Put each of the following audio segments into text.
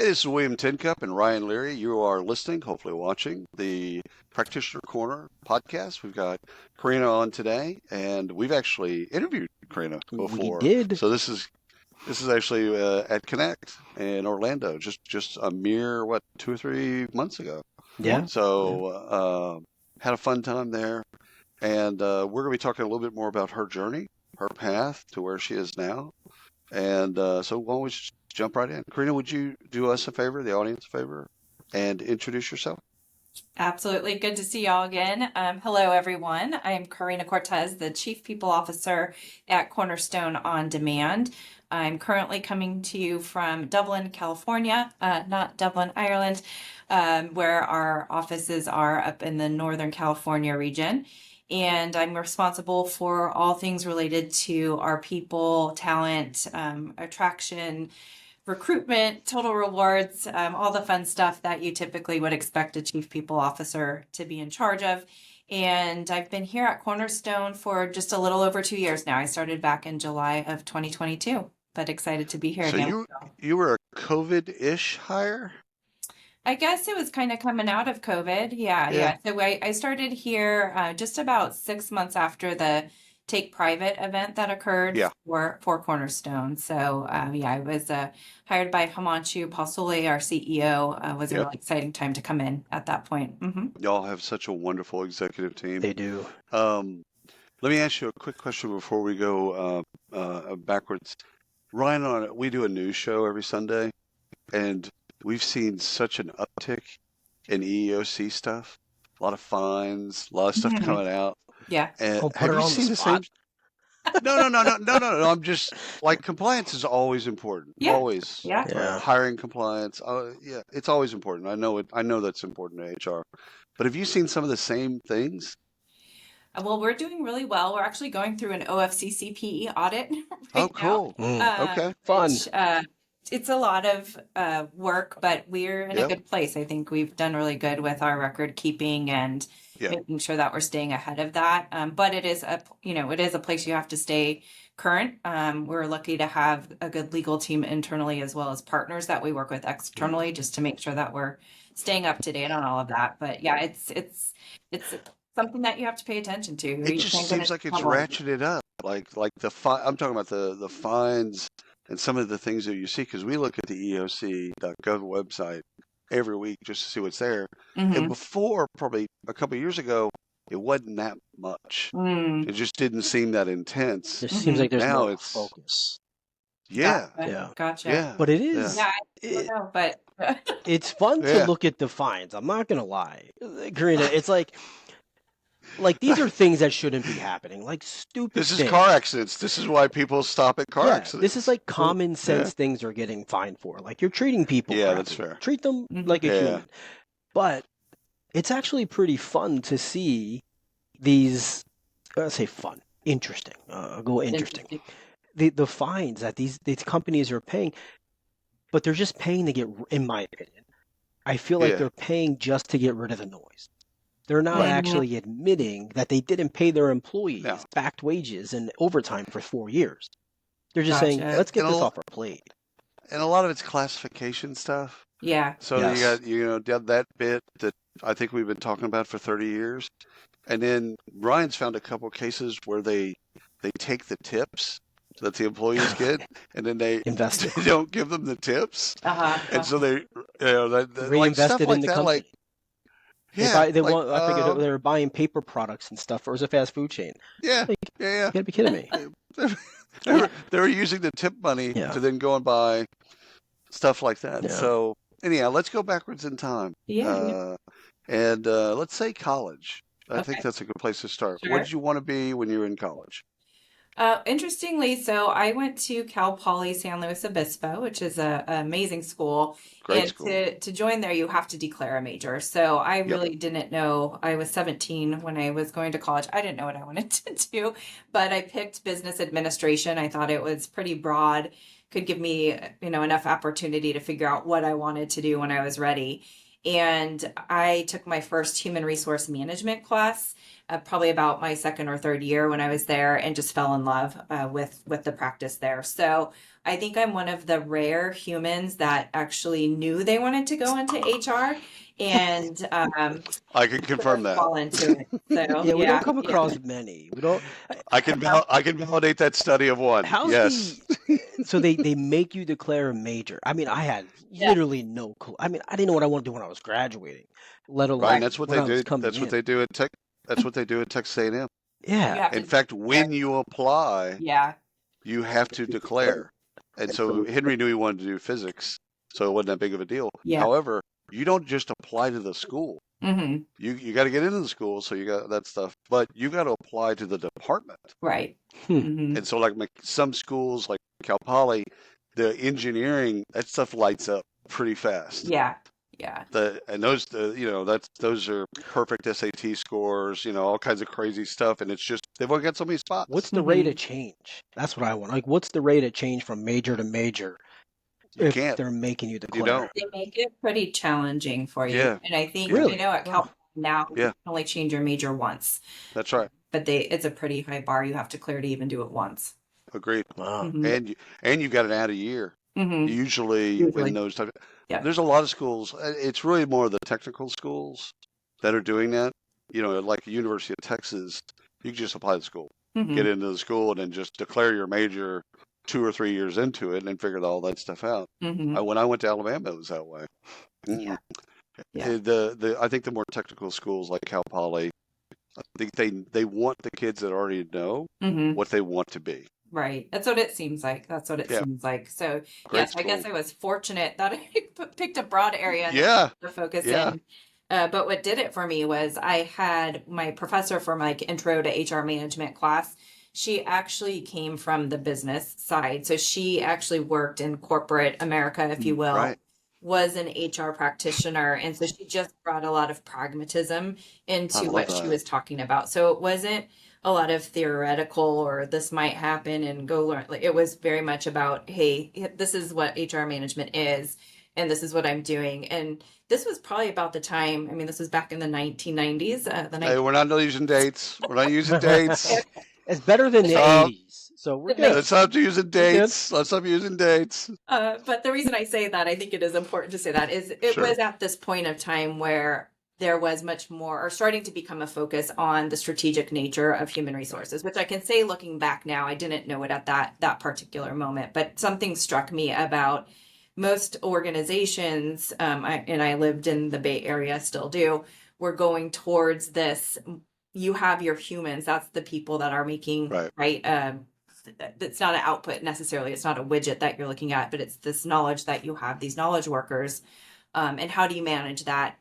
Hey, this is William Tincup and Ryan Leary. You are listening, hopefully watching, the Practitioner Corner podcast. We've got Carina on today, and we've actually interviewed Carina We before. did. So this is actually at Connect in Orlando, just a mere 2 or 3 months ago. Yeah. So had a fun time there, and we're going to be talking a little bit more about her journey, her path to where she is now. And so why don't we just jump right in? Karina, would you do us a favor, the audience a favor, and introduce yourself? Absolutely. Good to see y'all again. Hello, everyone. I'm Carina Cortez, the Chief People Officer at Cornerstone On Demand. I'm currently coming to you from Dublin, California, not Dublin, Ireland, where our offices are up in the Northern California region. And I'm responsible for all things related to our people, talent, attraction, recruitment, total rewards, all the fun stuff that you typically would expect a chief people officer to be in charge of. And I've been here at Cornerstone for just a little over 2 years now. I started back in July of 2022, but excited to be here So again. you were a COVID-ish hire? I guess it was kind of coming out of COVID. Yeah. So I started here just about 6 months after the Take Private event that occurred for Cornerstone. So I was hired by Himanshu Pasole, our CEO. It was a really exciting time to come in at that point. Y'all have such a wonderful executive team. They do. Let me ask you a quick question before we go backwards. Ryan, we do a news show every Sunday, and we've seen such an uptick in EEOC stuff. A lot of fines, a lot of stuff coming out. Yeah. And Put have her you on seen the the spot. same? No. I'm just like compliance is always important. Yeah. Always. Yeah. Hiring compliance. It's always important. I know it. I know that's important to HR. But have you seen some of the same things? Well, we're doing really well. We're actually going through an OFCCPE audit Oh, right cool. now. Okay. Fun. Which, it's a lot of work, but we're in a good place. I think we've done really good with our record keeping and making sure that we're staying ahead of that. But it is a place you have to stay current. We're lucky to have a good legal team internally as well as partners that we work with externally just to make sure that we're staying up to date on all of that. But yeah, it's something that you have to pay attention to. It just seems like it's ratcheted up. Like I'm talking about the fines and some of the things that you see, because we look at the EOC.gov website every week just to see what's there. And before, probably a couple of years ago, it wasn't that much. It just didn't seem that intense. It seems like there's Now more it's focus. Gotcha. Yeah. But it is. Yeah, I don't know, but It's fun to look at the fines. I'm not gonna lie, Karina. It's like these are things that shouldn't be happening. Like stupid. This is things. car accidents. This is why people stop at car accidents. This is like common sense things are getting fined for. Like you're treating people. Yeah, crappy. that's fair. Treat them like a human. But it's actually pretty fun to see these. Say fun, interesting. Interesting. The fines that these companies are paying, but they're just paying to get. In my opinion, I feel like they're paying just to get rid of the noise. They're not actually admitting that they didn't pay their employees backed wages and overtime for 4 years. They're just saying, let's get this off our plate. And a lot of it's classification stuff. Yeah. So you got, that bit that I think we've been talking about for 30 years. And then Ryan's found a couple of cases where they take the tips that the employees get, and then they don't give them the tips. And so they reinvested in the company. I think they were buying paper products and stuff. Or it was a fast food chain. You gotta be kidding me. They were using the tip money to then go and buy stuff like that. So anyhow, let's go backwards in time. And let's say college. I think that's a good place to start. Sure. What did you want to be when you were in college? Interestingly, so I went to Cal Poly San Luis Obispo, which is an amazing school. Great school. To join there, you have to declare a major. So I really didn't know. I was 17 when I was going to college. I didn't know what I wanted to do, but I picked business administration. I thought it was pretty broad, could give me enough opportunity to figure out what I wanted to do when I was ready. And I took my first human resource management class, probably about my second or third year when I was there, and just fell in love with the practice there. So I think I'm one of the rare humans that actually knew they wanted to go into HR, and I can confirm that. fall into it. So Yeah, we don't come across many. We don't. I can validate that study of one. How's Yes. so they make you declare a major? I mean, I had literally no clue. I mean, I didn't know what I wanted to do when I was graduating, let alone Right, and that's what when they I was do. coming That's what in. they do at Tech. That's what they do at Texas A&M. You Yeah, have In to, fact, when you apply, yeah, you have to declare. And so Henry knew he wanted to do physics, so it wasn't that big of a deal. yeah. However, you don't just apply to the school. hmm You got to get into the school, so you got that stuff. But you got to apply to the department. Right. Hmm. hmm And so, like some schools, like Cal Poly, the engineering that stuff lights up pretty fast. Yeah. Yeah. Those are perfect SAT scores, all kinds of crazy stuff, and it's just they've only got so many spots. what's the rate of change? That's what I want. Like, what's the rate of change from major to major You if can't. they're making you You declare? don't. They make it pretty challenging for you. Yeah. And I think, Really? at Wow. Cal now, you Yeah. can only change your major once. That's right. But it's a pretty high bar you have to clear to even do it once. Agreed. Wow. Mhm. And you got to add a year. Mhm. Usually Usually. in those type. Yeah. There's a lot of schools. It's really more the technical schools that are doing that. Like the University of Texas, you can just apply to school, Mhm. get into the school, and then just declare your major 2 or 3 years into it, and then figure all that stuff out. Mhm. When I went to Alabama, it was that way. Yeah. Yeah. I think the more technical schools like Cal Poly, I think they want the kids that already know Mhm. what they want to be. Right. That's what it seems like. Yeah. Seems like. So Great yes, I guess school. I was fortunate that I picked a broad area Yeah. to focus Yeah. in. But what did it for me was I had my professor for my intro to HR management class. She actually came from the business side. So she actually worked in corporate America, if you will, Right. was an HR practitioner. And so she just brought a lot of pragmatism into love what she that. was talking about. So it wasn't a lot of theoretical or this might happen and go learn. Like, it was very much about, hey, this is what HR management is, and this is what I'm doing. And this was probably about the time, I mean, this was back in the 1990s. Hey, we're not using dates. We're not using dates. It's better than the Stop. 80s, so we're It good. Let's stop using dates. Let's stop using dates. But the reason I say that, I think it is important to say that, is it Sure. was at this point of time where there was much more, or starting to become a focus on the strategic nature of human resources, which I can say looking back now, I didn't know it at that particular moment, but something struck me about most organizations, and I lived in the Bay Area, still do, we're going towards this. You have your humans, that's the people that are making, right? It's not an output necessarily. It's not a widget that you're looking at, but it's this knowledge that you have, these knowledge workers. And how do you manage that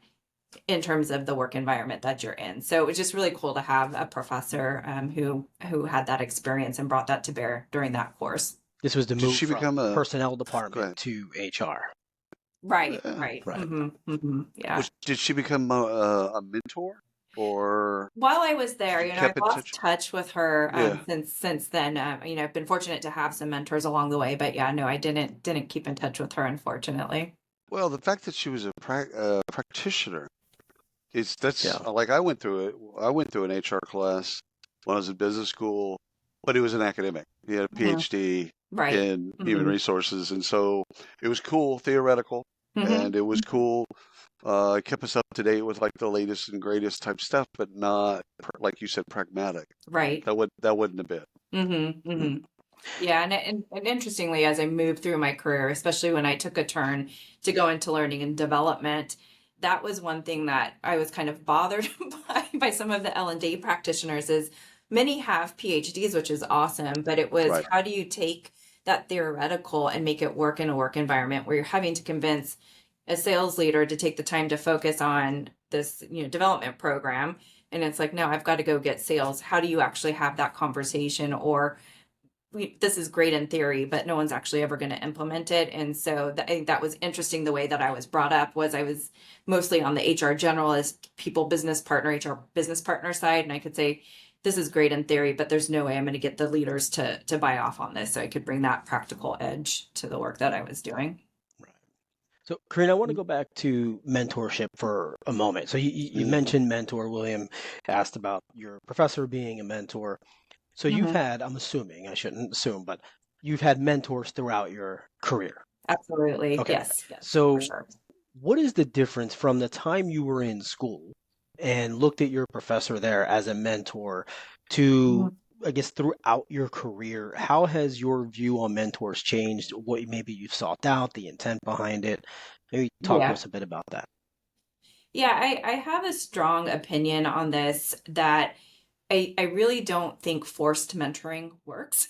in terms of the work environment that you're in? So it was just really cool to have a professor who had that experience and brought that to bear during that course. This was the Did move she from become a- personnel Go department ahead. to HR. Right. Yeah. Right. Right. Yeah. Did she become a mentor, or While I was there, You I've kept in lost touch with her Yeah. since then. I've been fortunate to have some mentors along the way, but yeah, no, I didn't keep in touch with her, unfortunately. well, the fact that she was a practitioner that's Yeah. like I went through it. I went through an HR class when I was in business school, but it was an academic. He had a PhD Right. in human resources, and so it was cool, theoretical, and it was cool. It kept us up to date with like the latest and greatest type stuff, but not like you said, pragmatic. Right. That wouldn't have been. Yeah, and interestingly, as I moved through my career, especially when I took a turn to go into learning and development, that was one thing that I was kind of bothered by some of the L&D practitioners. Is many have PhDs, which is awesome, but it was Right. how do you take that theoretical and make it work in a work environment where you're having to convince a sales leader to take the time to focus on this, development program, and it's like, no, I've got to go get sales. How do you actually have that conversation? Or this is great in theory, but no one's actually ever going to implement it. And so I think that was interesting. The way that I was brought up was I was mostly on the HR generalist, HR business partner side. And I could say, this is great in theory, but there's no way I'm going to get the leaders to buy off on this. So I could bring that practical edge to the work that I was doing. Right. So, Karina, I want to go back to mentorship for a moment. So, you mentioned mentor. William asked about your professor being a mentor. So, you've had, I'm assuming, I shouldn't assume, but you've had mentors throughout your career. Absolutely. Okay. Yes, So, for sure. what is the difference from the time you were in school and looked at your professor there as a mentor to, I guess, throughout your career? How has your view on mentors changed? What maybe you've sought out, the intent behind it? Maybe talk to Yeah. us a bit about that. Yeah, I have a strong opinion on this that I really don't think forced mentoring works.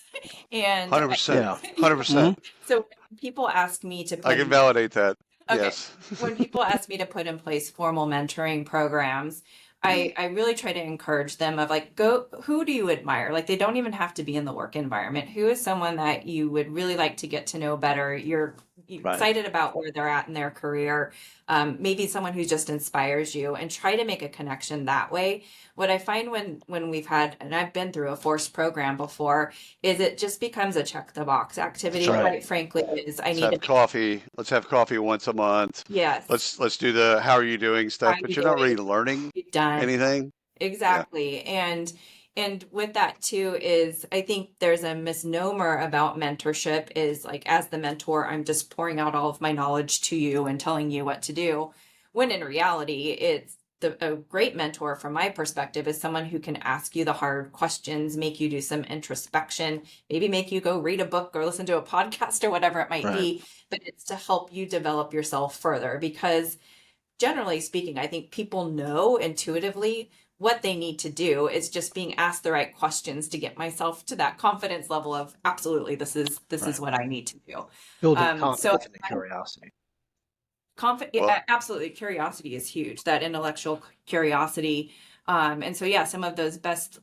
And 100%. Yeah. 100%. so when people ask me to I put can validate that. Okay. Yes. When people ask me to put in place formal mentoring programs, I really try to encourage them of like, who do you admire? Like they don't even have to be in the work environment. Who is someone that you would really like to get to know better? You're Right. excited about where they're at in their career. Maybe someone who just inspires you and try to make a connection that way. What I find when we've had, and I've been through a forced program before, is it just becomes a check the box activity. That's right. Quite frankly, is I Let's need have to coffee. Let's have coffee once a month. yes. Let's do the how are you doing How stuff, are but you you're not really doing? learning You're done. anything. Yeah. Exactly. And with that too is I think there's a misnomer about mentorship is like as the mentor, I'm just pouring out all of my knowledge to you and telling you what to do. When in reality, a great mentor from my perspective is someone who can ask you the hard questions, make you do some introspection, maybe make you go read a book or listen to a podcast or whatever it might Right. be, but it's to help you develop yourself further because generally speaking, I think people know intuitively what they need to do. It's just being asked the right questions to get myself to that confidence level of absolutely this is Right. what I need to do. Building So confidence and curiosity. Well, absolutely curiosity is huge, that intellectual curiosity. And so yeah, some of those best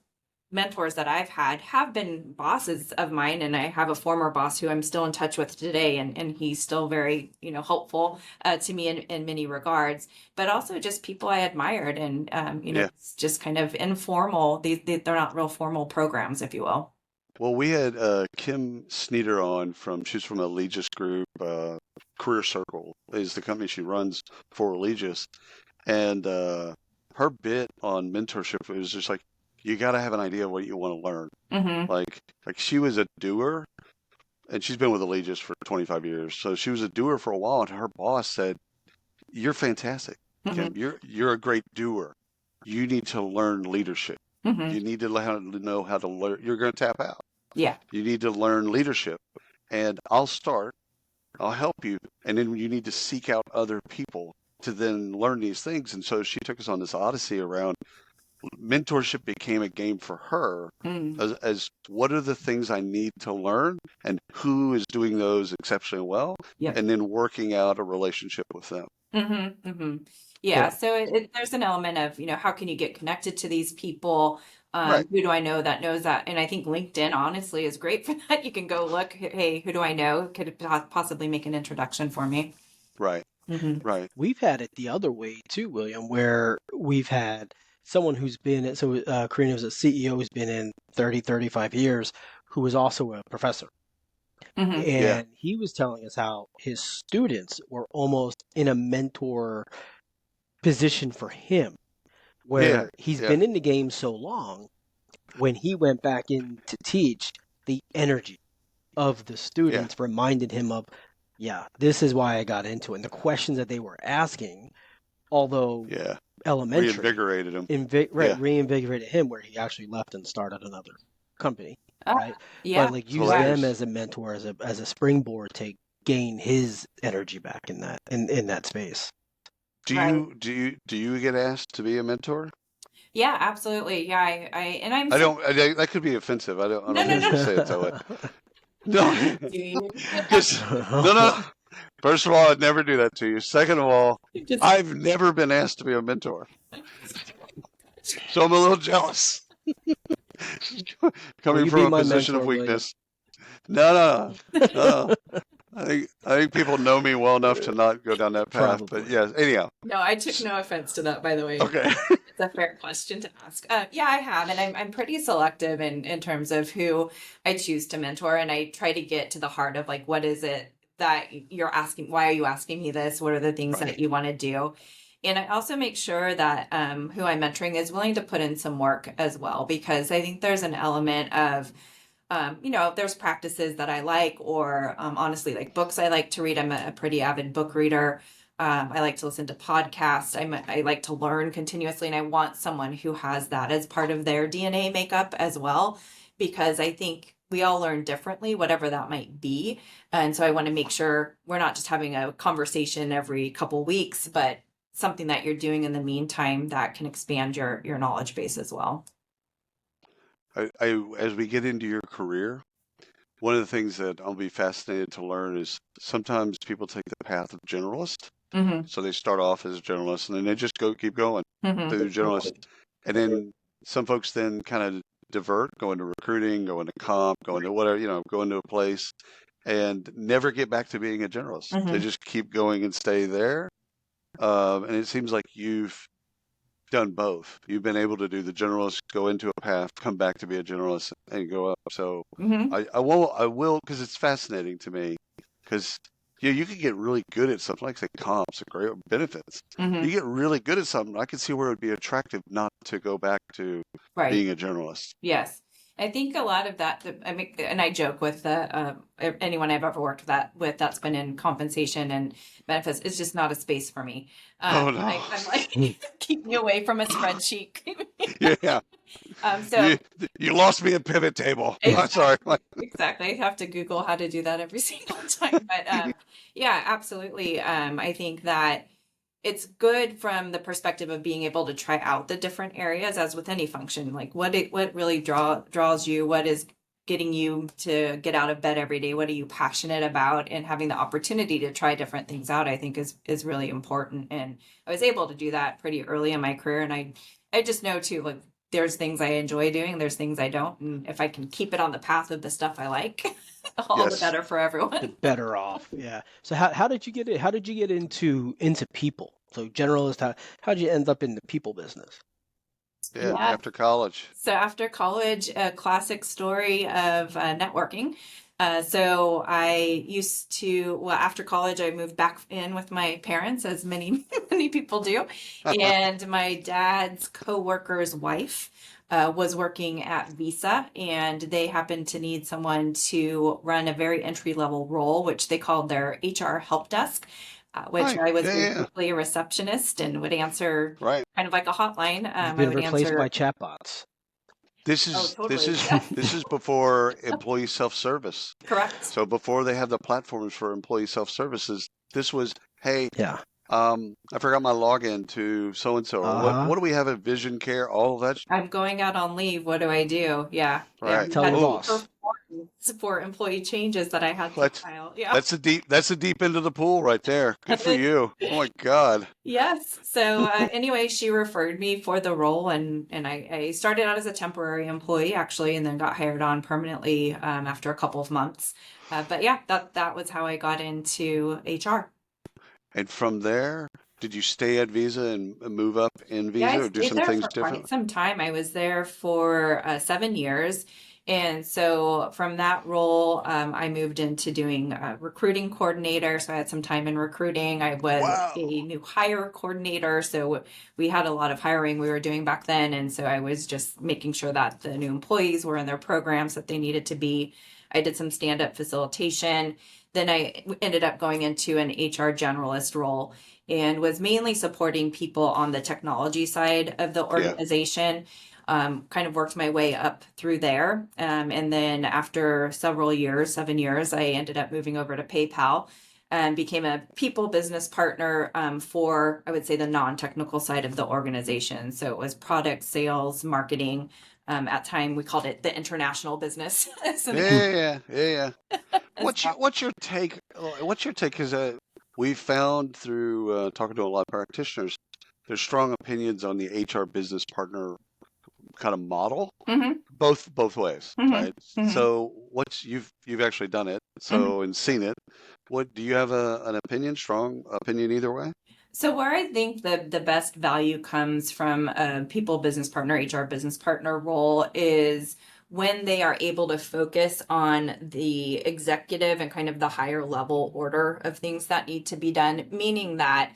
mentors that I've had have been bosses of mine, and I have a former boss who I'm still in touch with today, and he's still very helpful to me in many regards, but also just people I admired, and yeah. it's just kind of informal. They're not real formal programs, if you will. Well, we had Kim Sneeder on she's from Allegis Group. Career Circle is the company she runs for Allegis. And her bit on mentorship was just like, you got to have an idea of what you want to learn. Mm-hmm. Like she was a doer, and she's been with Allegis for 25 years. So she was a doer for a while, and her boss said, "You're fantastic, Kim. Mm-hmm. You're a great doer. You need to learn leadership. Mm-hmm. You need to know how to learn. You're going to tap out. Yeah. You need to learn leadership, and I'll start. I'll help you, and then you need to seek out other people to then learn these things." And so she took us on this odyssey around mentorship became a game for her as what are the things I need to learn and who is doing those exceptionally well, Yep. and then working out a relationship with them. Mm-hmm. Mm-hmm. Yeah. So there's an element of, how can you get connected to these people? Right. Who do I know that knows that? And I think LinkedIn honestly is great for that. You can go look, hey, who do I know? Could possibly make an introduction for me. Right. Mm-hmm. Right. We've had it the other way too, William, where we've had someone who's been, Karina was a CEO who's been in 30, 35 years, who was also a professor. Mm-hmm. And Yeah. he was telling us how his students were almost in a mentor position for him, where he's been in the game so long, when he went back in to teach, the energy of the students reminded him of, this is why I got into it. And the questions that they were asking, although elementary, reinvigorated him. Reinvigorated him, where he actually left and started another company. Right? Yeah. But like use them as a mentor, as a springboard to gain his energy back in that space. Do you get asked to be a mentor? Yeah, absolutely. Yeah, I don't. That could be offensive. I don't mean to say it that way. No. No. First of all, I'd never do that to you. Second of all, I've never been asked to be a mentor, so I'm a little jealous. Coming from a position of weakness. No. I think people know me well enough to not go down that path. Probably. But yes, anyhow. No, I took no offense to that, by the way. Okay. It's a fair question to ask. Yeah, I have, and I'm pretty selective in terms of who I choose to mentor, and I try to get to the heart of like what is it that you're asking, why are you asking me this? What are the things that you want to do? And I also make sure that who I'm mentoring is willing to put in some work as well, because I think there's an element of, there's practices that I like, or honestly, like books I like to read. I'm a pretty avid book reader. I like to listen to podcasts. I like to learn continuously, and I want someone who has that as part of their DNA makeup as well, because I think we all learn differently, whatever that might be. And so I want to make sure we're not just having a conversation every couple weeks, but something that you're doing in the meantime that can expand your knowledge base as well. As we get into your career, one of the things that I'll be fascinated to learn is sometimes people take the path of generalist. Mm-hmm. So they start off as a journalist and then they just keep going through journalist. And then some folks then kind of divert, go into recruiting, go into comp, go into whatever, go into a place and never get back to being a generalist. They just keep going and stay there. And it seems like you've done both. You've been able to do the generalist, go into a path, come back to be a generalist, and go up. So I will, because it's fascinating to me. Because you can get really good at something like say comps, great benefits. You get really good at something. I can see where it would be attractive not to go back to being a journalist. Yes. I think a lot of that, and I joke with anyone I've ever worked with that's been in compensation and benefits, it's just not a space for me. I'm like, keep me away from a spreadsheet. Yeah. So you lost me a pivot table. Exactly. I'm sorry. Exactly. I have to Google how to do that every single time. But yeah, absolutely. I think that it's good from the perspective of being able to try out the different areas, as with any function, like what really draws you, what is getting you to get out of bed every day, what are you passionate about, and having the opportunity to try different things out, I think is really important. And I was able to do that pretty early in my career. And I just know too, like there's things I enjoy doing, there's things I don't. And if I can keep it on the path of the stuff I like, all the better for everyone. The better off. Yeah. So how did you get it? How did you get into people? So generalist, how did you end up in the people business? Yeah, after college. So after college, a classic story of networking. So I used to, after college, I moved back in with my parents, as many people do. And my dad's coworker's wife was working at Visa, and they happened to need someone to run a very entry-level role, which they called their HR help desk. Which I was basically a receptionist and would answer kind of like a hotline. You've been replaced by chatbots. This is before employee self-service. Correct. So before they have the platforms for employee self-services, this was, hey, I forgot my login to so-and-so. What do we have at Vision Care? All of that. I'm going out on leave. What do I do? Yeah. Right. Tell the boss. For employee changes that I had to file. Yeah. That's the deep end of the pool right there. Good for you. Oh my God. Yes. So anyway, she referred me for the role, and I started out as a temporary employee actually, and then got hired on permanently after a couple of months. But yeah, that was how I got into HR. And from there, did you stay at Visa and move up in Visa, or do some things different? Quite some time. I was there for 7 years. And so from that role, I moved into doing recruiting coordinator. So I had some time in recruiting. I was a new hire coordinator. So we had a lot of hiring we were doing back then. And so I was just making sure that the new employees were in their programs that they needed to be. I did some stand-up facilitation. Then I ended up going into an HR generalist role and was mainly supporting people on the technology side of the organization. Kind of worked my way up through there. And then after several years, 7 years, I ended up moving over to PayPal and became a people business partner for, I would say, the non-technical side of the organization. So it was product sales, marketing. At time, we called it the international business. Yeah. What's your take? What's your take? Because we found through talking to a lot of practitioners, there's strong opinions on the HR business partner kind of model, both ways, right? So you've actually done it, and seen it. What do you have an opinion? Strong opinion either way? So where I think the best value comes from a people business partner, HR business partner role is when they are able to focus on the executive and kind of the higher level order of things that need to be done, meaning that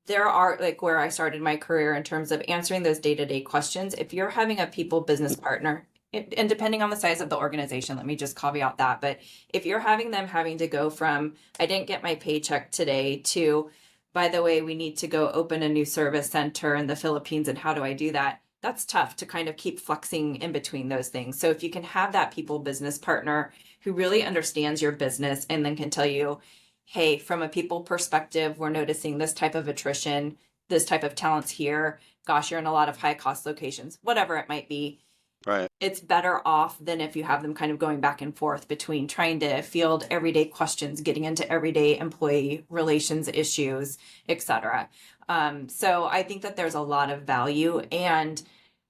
there are, like where I started my career in terms of answering those day-to-day questions. If you're having a people business partner, and depending on the size of the organization, let me just caveat that. But if you're having them having to go from, I didn't get my paycheck today, to, by the way, we need to go open a new service center in the Philippines, and how do I do that? That's tough to kind of keep flexing in between those things. So if you can have that people business partner who really understands your business and then can tell you, hey, from a people perspective, we're noticing this type of attrition, this type of talents here. Gosh, you're in a lot of high cost locations, whatever it might be. Right. It's better off than if you have them kind of going back and forth between trying to field everyday questions, getting into everyday employee relations issues, etc. So I think that there's a lot of value, and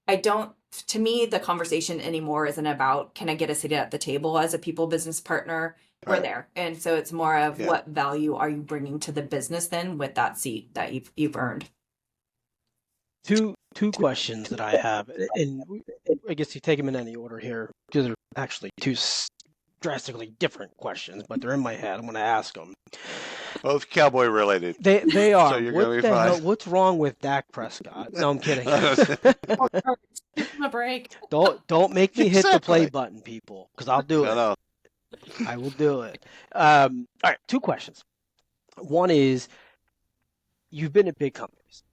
to me, the conversation anymore isn't about, can I get a seat at the table as a people business partner? We're there. And so it's more of what value are you bringing to the business then with that seat that you've earned? Two questions that I have, and I guess you take them in any order here, because they're actually two drastically different questions, but they're in my head. I'm going to ask them. Both cowboy related. They are. So you're what gonna be the fine. hell? What's wrong with Dak Prescott? No, I'm kidding. Give him a break. Don't make me hit the play Exactly. button, people, because I'll do it. No. I will do it. All right, two questions. One is, you've been at big companies.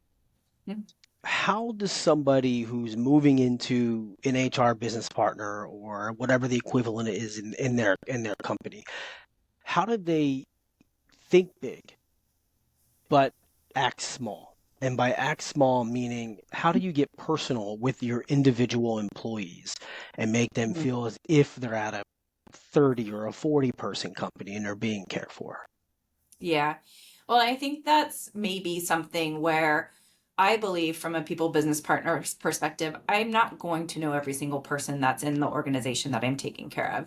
Mm-hmm. How does somebody who's moving into an HR business partner or whatever the equivalent is in their company, how do they think big but act small? And by act small, meaning, how do you get personal with your individual employees and make them feel as if they're at a 30 or a 40 person company and they're being cared for? Yeah. Well, I think that's maybe something where I believe, from a people business partner's perspective, I'm not going to know every single person that's in the organization that I'm taking care of.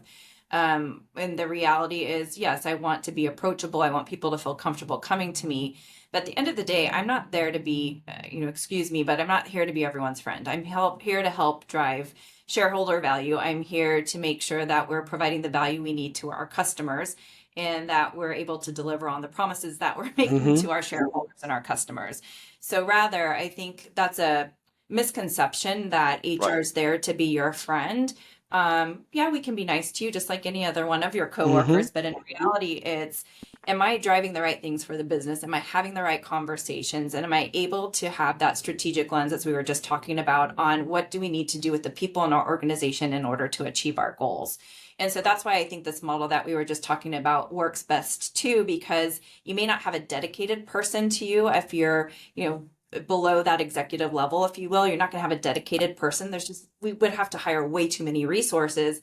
And the reality is, yes, I want to be approachable. I want people to feel comfortable coming to me. But at the end of the day, I'm not there to be, excuse me, but I'm not here to be everyone's friend. I'm here to help drive shareholder value. I'm here to make sure that we're providing the value we need to our customers, and that we're able to deliver on the promises that we're making to our shareholders and our customers. So rather, I think that's a misconception that HR is there to be your friend. Yeah, we can be nice to you just like any other one of your coworkers, but in reality, it's, am I driving the right things for the business? Am I having the right conversations? And am I able to have that strategic lens, as we were just talking about, on what do we need to do with the people in our organization in order to achieve our goals? And so that's why I think this model that we were just talking about works best too, because you may not have a dedicated person to you if you're, below that executive level, if you will. You're not going to have a dedicated person. We would have to hire way too many resources.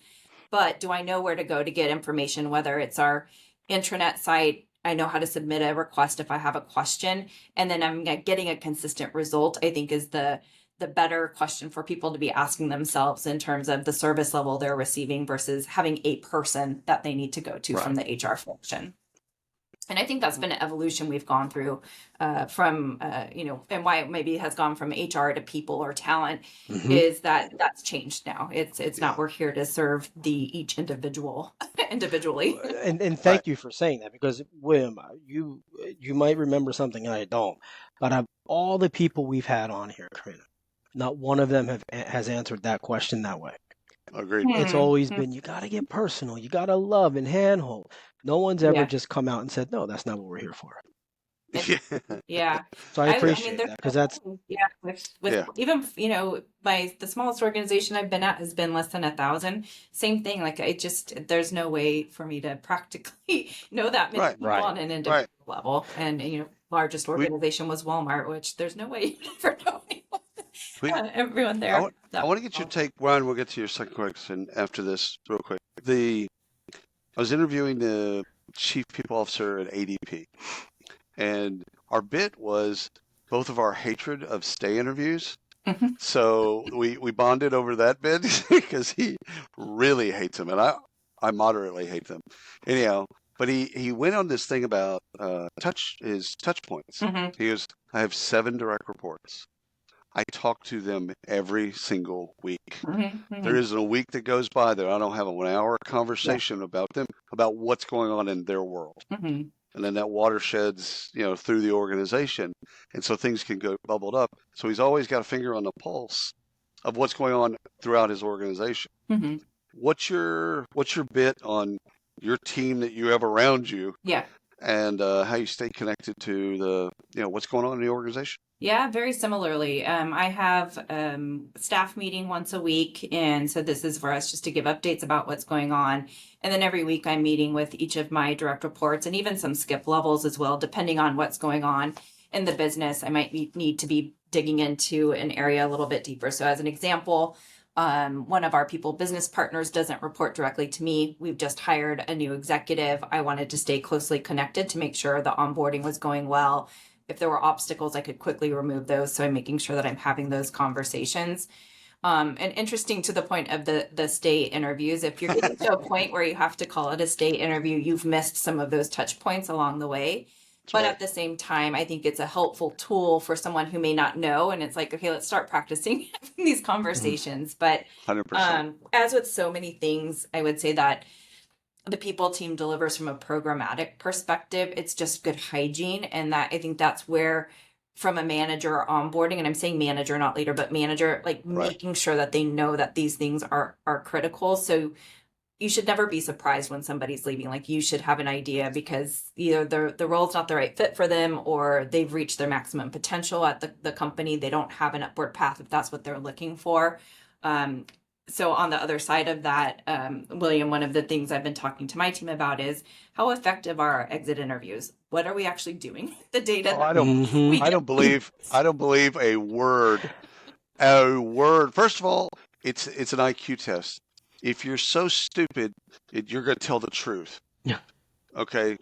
But do I know where to go to get information, whether it's our intranet site? I know how to submit a request if I have a question, and then I'm getting a consistent result, I think, is the better question for people to be asking themselves in terms of the service level they're receiving versus having a person that they need to go to from the HR function. And I think that's been an evolution we've gone through from, and why it maybe has gone from HR to people or talent, is that's changed now. It's not, we're here to serve each individual individually. And thank you for saying that, because William, you might remember something I don't, but of all the people we've had on here, Carina, not one of them has answered that question that way. Agreed. It's always been, you got to get personal. You got to love and handhold. No one's ever just come out and said, no, that's not what we're here for. Yeah. So I appreciate that, because that's even, the smallest organization I've been at has been less than 1,000. Same thing. Like, there's no way for me to practically know that many people on an individual level. And, largest organization was Walmart, which there's no way you never know everyone there. I want to get your take, Ron. We'll get to your second question after this real quick. I was interviewing the chief people officer at ADP, and our bit was both of our hatred of stay interviews. So we bonded over that bit because he really hates them, and I moderately hate them. Anyhow, but he went on this thing about his touch points. He goes, I have 7 direct reports. I talk to them every single week. Mm-hmm. There isn't a week that goes by that I don't have a 1 hour conversation about them, about what's going on in their world. Mm-hmm. And then that water sheds, through the organization. And so things can go bubbled up. So he's always got a finger on the pulse of what's going on throughout his organization. Mm-hmm. What's your bit on your team that you have around you? Yeah. And how you stay connected to what's going on in the organization? Yeah, very similarly. I have staff meeting once a week, and so this is for us just to give updates about what's going on. And then every week I'm meeting with each of my direct reports and even some skip levels as well, depending on what's going on in the business. I might need to be digging into an area a little bit deeper. So as an example, one of our people business partners doesn't report directly to me. We've just hired a new executive. I wanted to stay closely connected to make sure the onboarding was going well. If there were obstacles, I could quickly remove those. So I'm making sure that I'm having those conversations. And interesting to the point of the state interviews, if you're getting to a point where you have to call it a state interview, you've missed some of those touch points along the way. But at the same time, I think it's a helpful tool for someone who may not know. And it's like, okay, let's start practicing these conversations. But 100%. As with so many things, I would say that the people team delivers from a programmatic perspective. It's just good hygiene. And that I think that's where, from a manager onboarding, and I'm saying manager, not leader, but manager, like making sure that they know that these things are critical. So you should never be surprised when somebody's leaving. Like, you should have an idea, because either the role's not the right fit for them, or they've reached their maximum potential at the company. They don't have an upward path if that's what they're looking for. So on the other side of that, William, one of the things I've been talking to my team about is how effective are our exit interviews? What are we actually doing with the data? I don't believe a word. First of all, it's an IQ test. If you're so stupid, you're going to tell the truth. Yeah. Okay.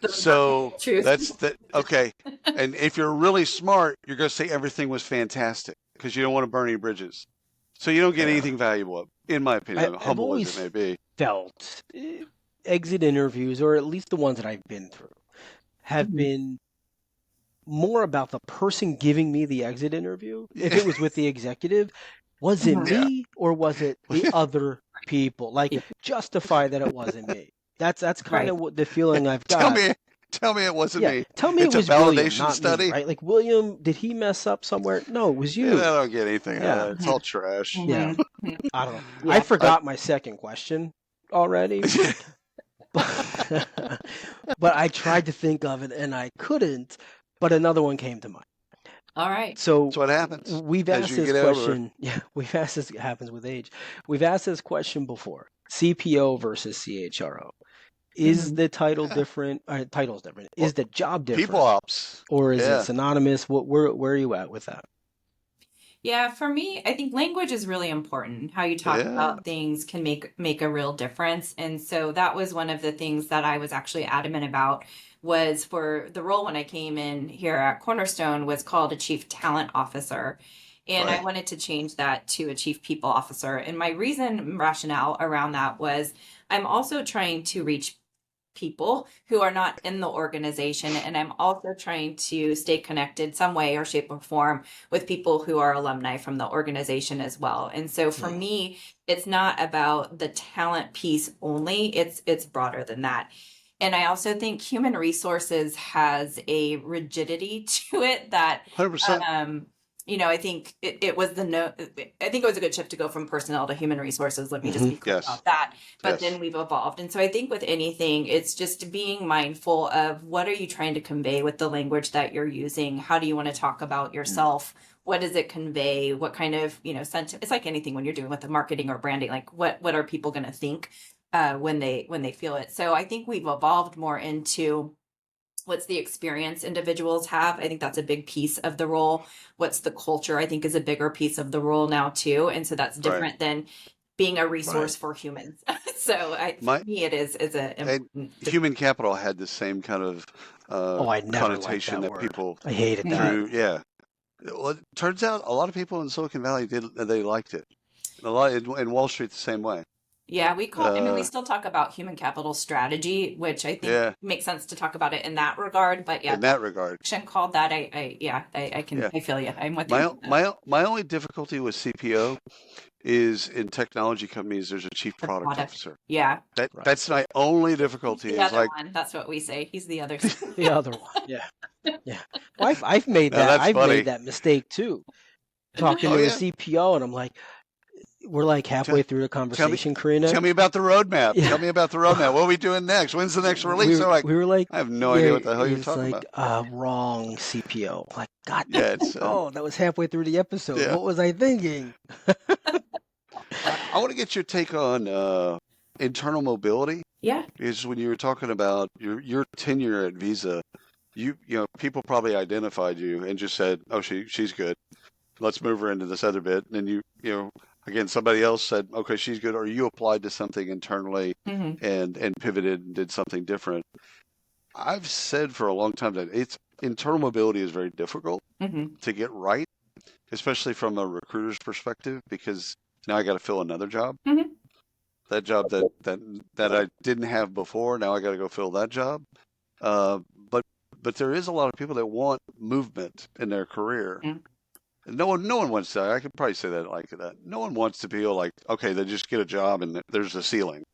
So that's that. Okay. And if you're really smart, you're going to say everything was fantastic, because you don't want to burn any bridges. So you don't get anything valuable, in my opinion, humble as it may be. Felt exit interviews, or at least the ones that I've been through, have been more about the person giving me the exit interview. If it was with the executive, was it me or was it the other people? Like, justify that it wasn't me. That's kind of what the feeling I've got. Tell me it wasn't me. Tell me it's it was a validation William, not study, me, right? Like, William, did he mess up somewhere? No, it was you. I don't get anything out of it. It's all trash. Yeah. I don't know. Yeah. I forgot my second question already. But I tried to think of it and I couldn't, but another one came to mind. All right. So that's what happens. We've asked this question. Yeah, we've asked this. It happens with age. We've asked this question before. CPO versus CHRO. Is the title different? Title's different. Is the job different? People ops. Or is it synonymous? Where are you at with that? Yeah, for me, I think language is really important. How you talk about things can make a real difference. And so that was one of the things that I was actually adamant about, was for the role when I came in here at Cornerstone was called a Chief Talent Officer. And I wanted to change that to a Chief People Officer. And my rationale around that was I'm also trying to reach people who are not in the organization. And I'm also trying to stay connected some way or shape or form with people who are alumni from the organization as well. And so for me, it's not about the talent piece only. It's broader than that. And I also think human resources has a rigidity to it that 100%. I think it was I think it was a good shift to go from personnel to human resources. Let me just be clear about that. But then we've evolved. And so I think with anything, it's just being mindful of what are you trying to convey with the language that you're using? How do you want to talk about yourself? What does it convey? What kind of, sentiment? It's like anything when you're doing with the marketing or branding, like what are people going to think when they feel it? So I think we've evolved more into what's the experience individuals have. I think that's a big piece of the role. What's the culture, I think, is a bigger piece of the role now too. And so that's different than being a resource for humans. So for me, it is a human capital had the same kind of connotation that people. I hated that. Yeah. Well, it turns out a lot of people in Silicon Valley they liked it. A lot in Wall Street the same way. Yeah, we still talk about human capital strategy, which I think makes sense to talk about it in that regard. But yeah, in that regard, called that. I feel you. I'm with you. My only difficulty with CPO is in technology companies. There's a chief product officer. Yeah, that's my only difficulty. He's the other one. That's what we say. He's the other. The other one. Yeah. Yeah. Well, I've made that. I've made that mistake too. Talking to a CPO, and I'm like, we're like halfway through the conversation, Carina. Tell me about the roadmap. Yeah. Tell me about the roadmap. What are we doing next? When's the next release? We were like, I have no idea what the hell you're talking about. Wrong CPO. Like, God, that was halfway through the episode. Yeah. What was I thinking? I want to get your take on internal mobility. Yeah. Because when you were talking about your tenure at Visa, you know, people probably identified you and just said, "Oh, she's good. Let's move her into this other bit." And then you know, again, somebody else said, "Okay, she's good," or you applied to something internally and pivoted and did something different. I've said for a long time that internal mobility is very difficult to get right, especially from a recruiter's perspective, because now I got to fill another job. That job that I didn't have before, now I got to go fill that job. But there is a lot of people that want movement in their career. No one wants to. I could probably say that like that. No one wants to feel like, okay, they just get a job and there's a ceiling.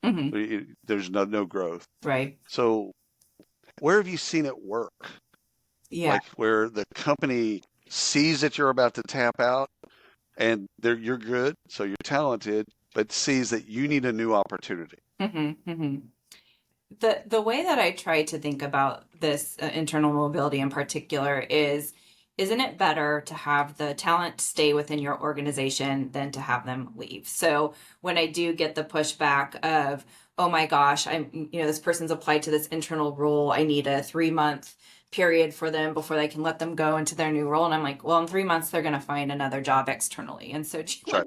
There's no growth. Right. So where have you seen it work? Yeah. Like where the company sees that you're about to tap out and you're good, so you're talented, but sees that you need a new opportunity. The way that I try to think about this internal mobility in particular is, isn't it better to have the talent stay within your organization than to have them leave? So when I do get the pushback of, oh my gosh, this person's applied to this internal role, I need a 3-month period for them before they can let them go into their new role. And I'm like, well, in 3 months, they're going to find another job externally. And so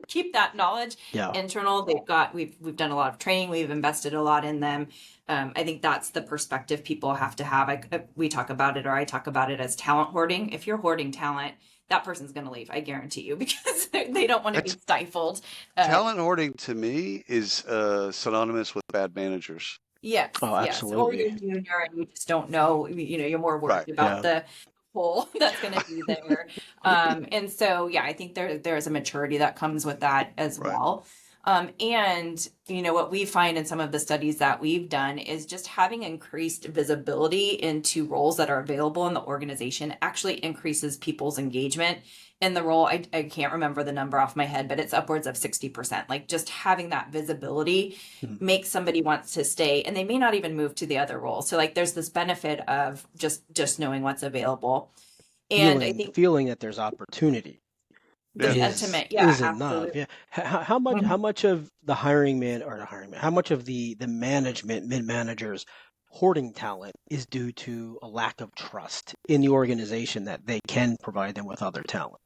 keep that knowledge internal. We've done a lot of training. We've invested a lot in them. I think that's the perspective people have to have. We talk about it, or I talk about it as talent hoarding. If you're hoarding talent, that person's going to leave, I guarantee you, because they don't want to be stifled. Talent hoarding to me is synonymous with bad managers. Yes. Oh, absolutely. Yes. Or you're junior and you just don't know, you're more worried about the hole that's going to be there. And so, I think there's a maturity that comes with that as well. And what we find in some of the studies that we've done is just having increased visibility into roles that are available in the organization actually increases people's engagement in the role. I can't remember the number off my head, but it's upwards of 60%. Like just having that visibility makes somebody wants to stay, and they may not even move to the other role. So like there's this benefit of just knowing what's available. And I think feeling that there's opportunity. The sentiment, is enough. Yeah. How much of the how much of the management, mid-managers hoarding talent is due to a lack of trust in the organization that they can provide them with other talent?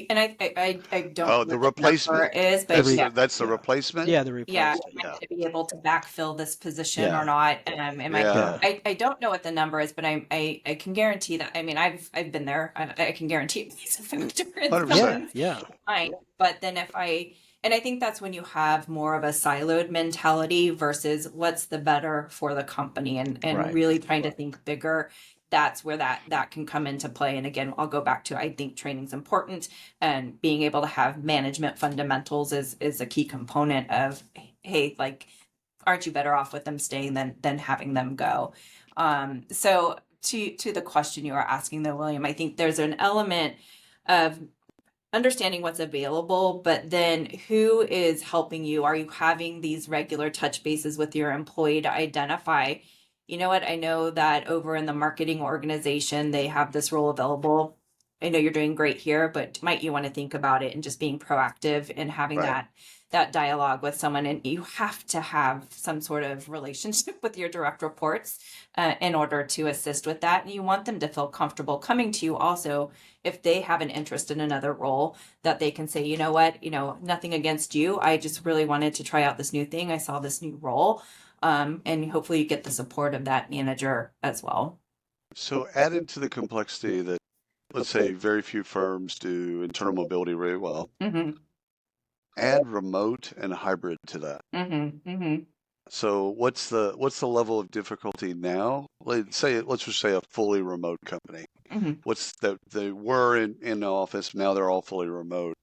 And I don't know the replacement is, but that's the replacement. Yeah, the replacement. To be able to backfill this position or not. I don't know what the number is, but I can guarantee that. I mean, I've been there. I can guarantee it's a factor. 100%. Yeah. Fine. But then and I think that's when you have more of a siloed mentality versus what's the better for the company and really trying to think bigger. That's where that can come into play. And again, I'll go back to, I think training's important, and being able to have management fundamentals is a key component of, hey, like, aren't you better off with them staying than having them go? So to the question you were asking though, William, I think there's an element of understanding what's available, but then who is helping you? Are you having these regular touch bases with your employee to identify, you know what, I know that over in the marketing organization, they have this role available. I know you're doing great here, but might you want to think about it, and just being proactive and having that dialogue with someone. And you have to have some sort of relationship with your direct reports in order to assist with that. And you want them to feel comfortable coming to you also if they have an interest in another role, that they can say, you know what, nothing against you. I just really wanted to try out this new thing. I saw this new role. And hopefully you get the support of that manager as well. So added to the complexity that, let's say, very few firms do internal mobility really well. add remote and hybrid to that. So what's the level of difficulty now? Let's just say a fully remote company. What's they were in the office, now they're all fully remote.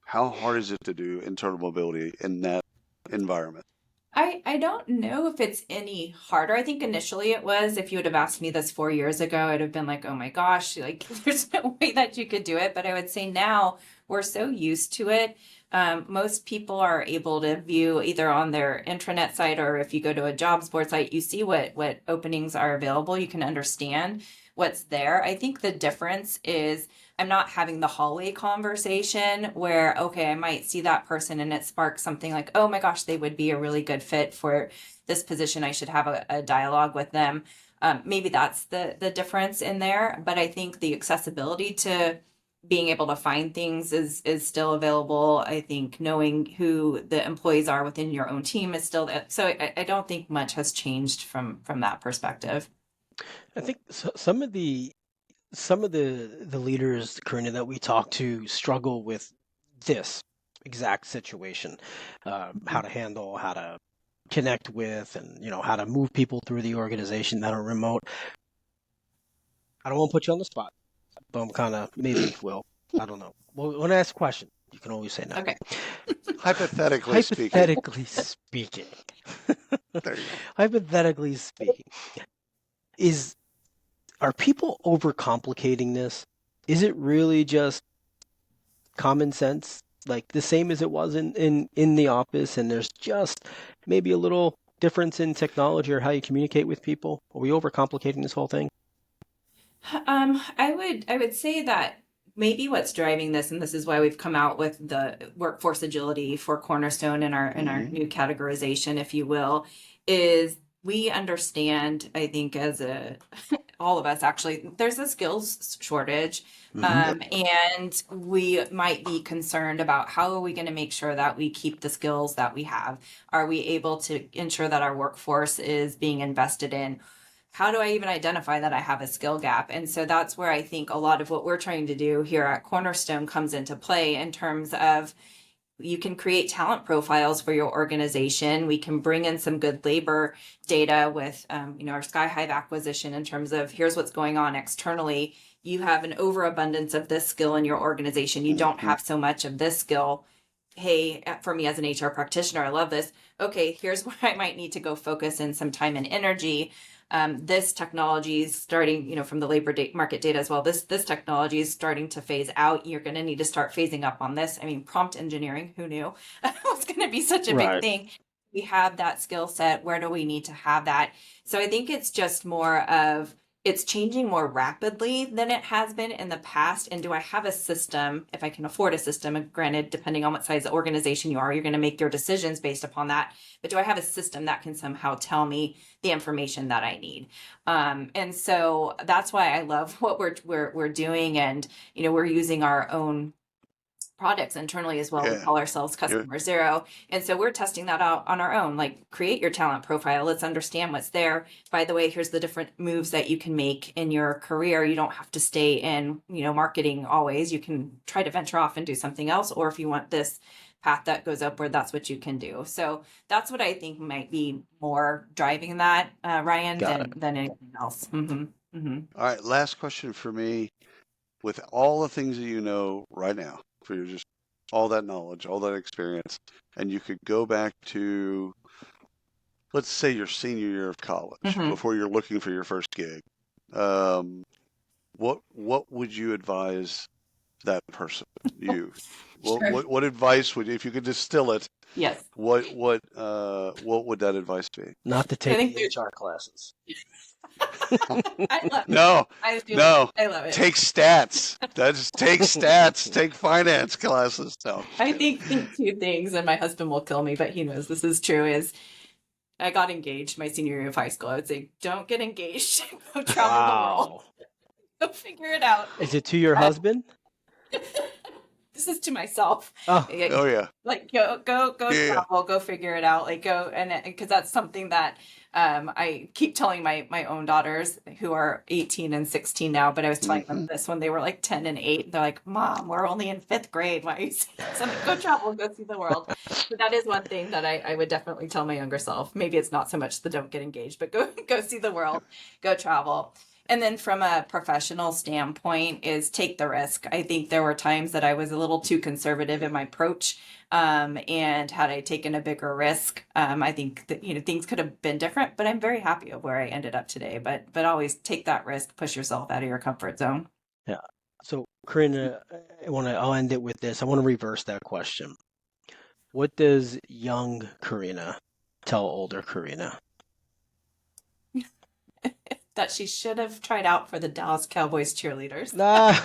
How hard is it to do internal mobility in that environment? I don't know if it's any harder. I think initially it was. If you would have asked me this 4 years ago, I'd have been like, oh my gosh, like there's no way that you could do it. But I would say now we're so used to it. Most people are able to view either on their intranet site, or if you go to a jobs board site, you see what openings are available. You can understand what's there. I think the difference is I'm not having the hallway conversation where, okay, I might see that person and it sparks something like, oh my gosh, they would be a really good fit for this position. I should have a dialogue with them. Maybe that's the difference in there. But I think the accessibility to being able to find things is still available. I think knowing who the employees are within your own team is still there. So I don't think much has changed from that perspective. I think some of the leaders, Carina, that we talk to struggle with this exact situation, how to handle, how to connect with, and how to move people through the organization that are remote. I don't want to put you on the spot, but I'm kind of maybe will. I don't know. Well, when I ask a question, you can always say no. Okay. Hypothetically speaking. There you go. Hypothetically speaking, are people overcomplicating this? Is it really just common sense, like the same as it was in the office, and there's just maybe a little difference in technology or how you communicate with people? Are we overcomplicating this whole thing? I would say that maybe what's driving this, and this is why we've come out with the workforce agility for Cornerstone in our new categorization, if you will, is we understand, I think, as all of us actually, there's a skills shortage. And we might be concerned about how are we going to make sure that we keep the skills that we have? Are we able to ensure that our workforce is being invested in? How do I even identify that I have a skill gap? And so that's where I think a lot of what we're trying to do here at Cornerstone comes into play in terms of you can create talent profiles for your organization. We can bring in some good labor data with, our SkyHive acquisition in terms of here's what's going on externally. You have an overabundance of this skill in your organization. You don't have so much of this skill. Hey, for me as an HR practitioner, I love this. Okay, here's where I might need to go focus in some time and energy. This technology is starting, from the labor market data as well. This technology is starting to phase out. You're going to need to start phasing up on this. I mean, prompt engineering, who knew was going to be such a big thing? We have that skill set. Where do we need to have that? So I think it's just more of it's changing more rapidly than it has been in the past. And do I have a system, if I can afford a system, and granted, depending on what size of organization you are, you're going to make your decisions based upon that. But do I have a system that can somehow tell me the information that I need? And so that's why I love what we're doing. And, we're using our own products internally as well. We call ourselves Customer Zero. And so we're testing that out on our own, like create your talent profile. Let's understand what's there. By the way, here's the different moves that you can make in your career. You don't have to stay in, marketing always. You can try to venture off and do something else. Or if you want this path that goes upward, that's what you can do. So that's what I think might be more driving that, Ryan, than anything else. All right. Last question for me. With all the things that you know right now, for you, just all that knowledge, all that experience, and you could go back to, let's say, your senior year of college before you're looking for your first gig. What would you advise that person? What advice would, if you could distill it? Yes. What would that advice be? Not to take the HR classes. I love no, I love it. Take stats. Take stats. Take finance classes. No, I think two things, and my husband will kill me, but he knows this is true. Is I got engaged my senior year of high school. I would say, don't get engaged. Go travel the world. Go figure it out. Is it to your husband? This is to myself. Oh, Oh yeah. Like go Yeah. travel, go figure it out. Like go, and because that's something that I keep telling my own daughters who are 18 and 16 now, but I was telling them this when they were like 10 and 8. They're like, Mom, we're only in 5th grade. Why are you saying this? I'm like, go travel, go see the world. So that is one thing that I would definitely tell my younger self. Maybe it's not so much the don't get engaged, but go see the world, go travel. And then from a professional standpoint is take the risk. I think there were times that I was a little too conservative in my approach. And had I taken a bigger risk, I think that, things could have been different, but I'm very happy of where I ended up today. But always take that risk, push yourself out of your comfort zone. Yeah. So, Karina, I'll end it with this. I want to reverse that question. What does young Karina tell older Karina? That she should have tried out for the Dallas Cowboys cheerleaders. I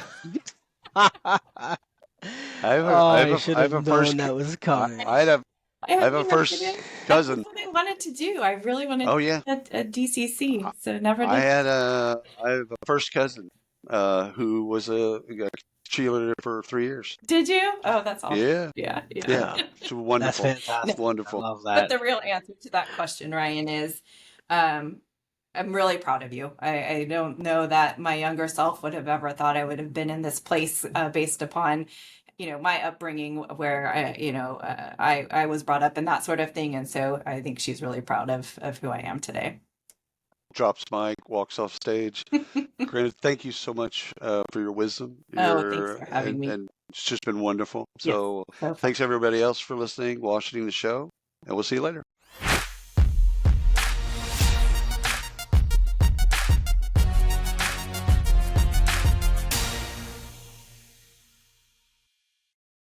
should have known that was coming. I have a first cousin. That's what I wanted to do. I really wanted Oh yeah. a DCC, so never did. I have a first cousin who was a cheerleader for 3 years. Did you? Oh, that's awesome. Yeah. Yeah. It's wonderful. That's fantastic. Wonderful. I love that. But the real answer to that question, Ryan, is I'm really proud of you. I don't know that my younger self would have ever thought I would have been in this place based upon, my upbringing where I was brought up and that sort of thing. And so I think she's really proud of who I am today. Drops mic, walks off stage. Karina, thank you so much for your wisdom. Thanks for having me. And it's just been wonderful. So Yes. thanks everybody else for listening, watching the show, and we'll see you later.